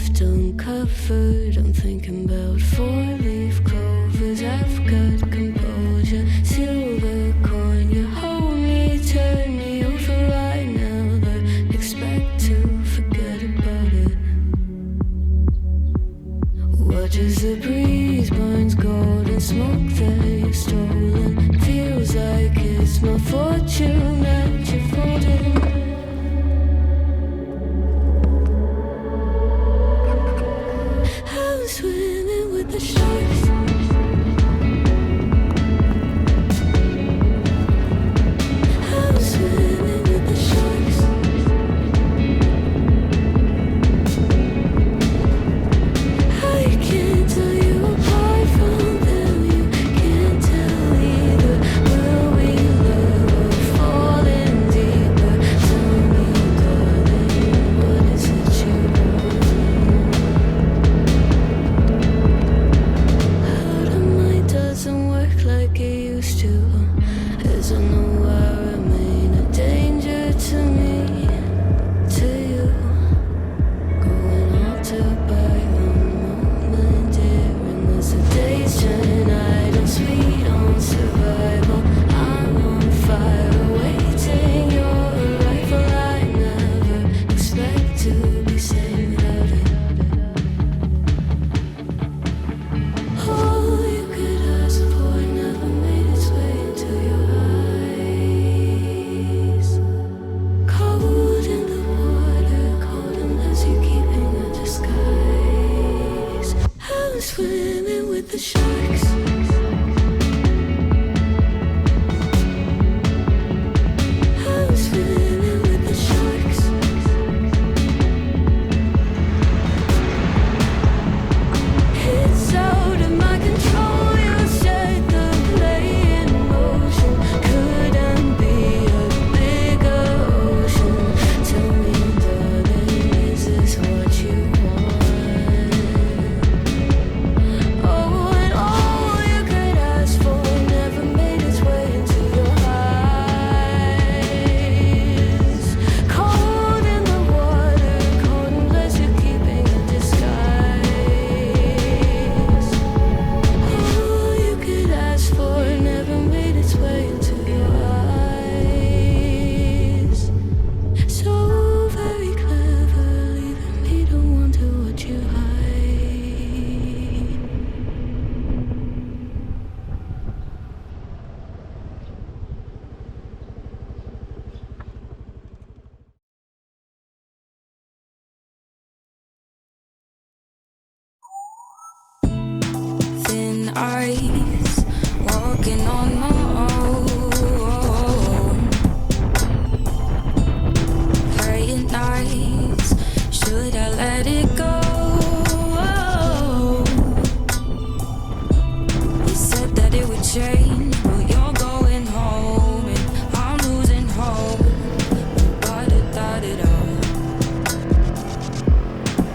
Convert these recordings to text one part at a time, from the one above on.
left uncovered. I'm thinking about four-leaf clovers. I've got composure. Silver coin, you hold me, turn me over right now. But expect to forget about it. Watch as the breeze burns golden smoke that you've stolen. Feels like it's my fortune that you're folding. I'm swimming with the sharks. I'm swimming with the sharks. I can't tell you apart from them. You can't tell either. Will we love or fall in deeper? Tell me, darling, what is it you want? How the mind doesn't work like it used to. As I know I remain a danger to me, to you. Going altered by one moment, daring as the days shine. I don't sweet on survival. I'm on fire, awaiting your arrival. I never expect to be saved without it. All you could ask for never made its way into your eyes. Cold in the water, cold unless you're keeping a disguise. I'm swimming with the sharks. I'm swimming with the sharks. It's out of my control. You set the play in motion. Couldn't be a bigger ocean. Tell me, darling, is this what you want? Oh, and all you could ask for never made its way into your eyes. Cold in the water, cold unless you're keeping a disguise. All you could ask for never made its way into your eyes. So very clever, leaving me to wonder what you hide. Thin ice, walking on my own. Playing nice, should I let it go? You said that it would change, but you're going home and I'm losing hope. Da-da-da-da-da.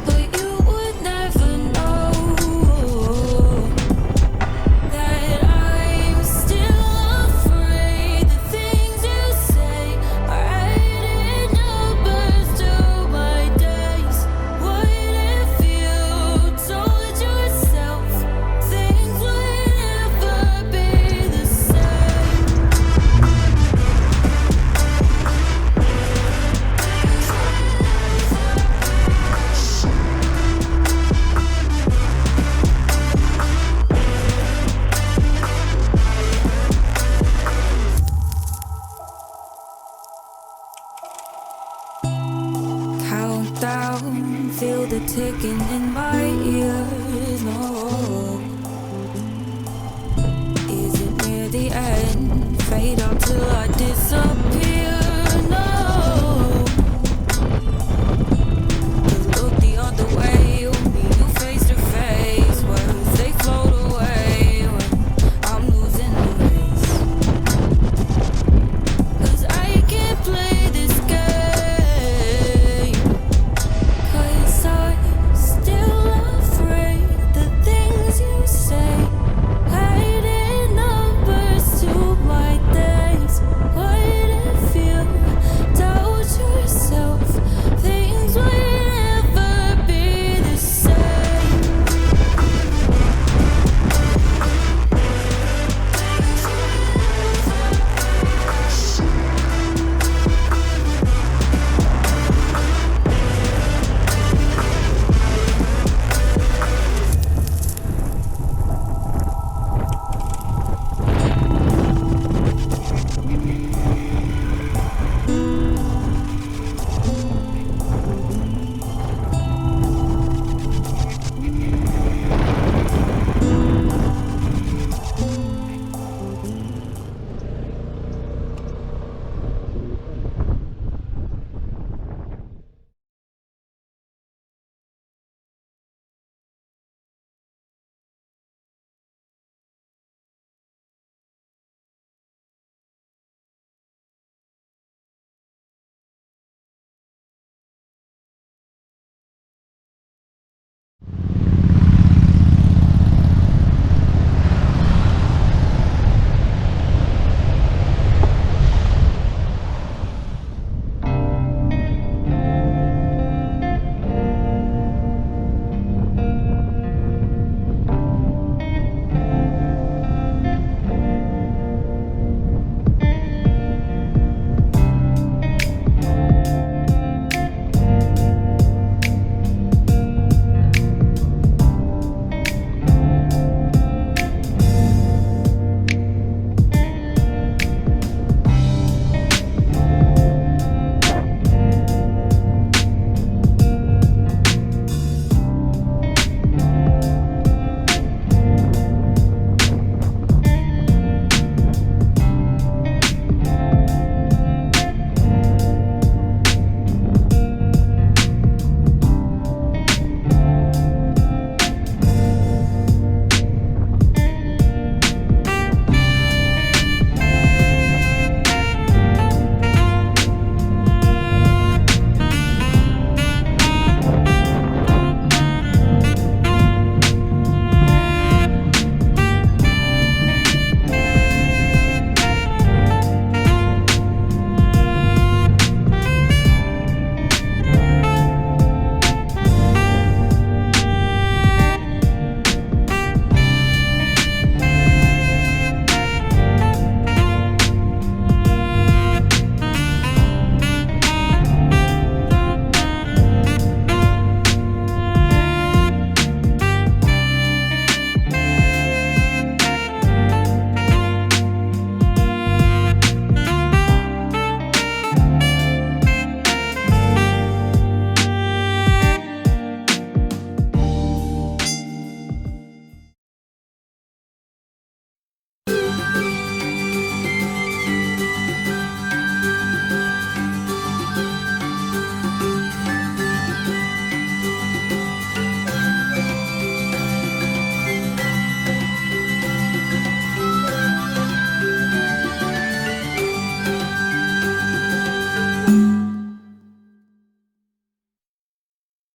But you would never know that I'm still afraid. The things you say are adding numbers to my days. What if you told yourself things would never be the same? Countdown, feel the ticking in my ears. No, is it near the end? Fade out till I disappear.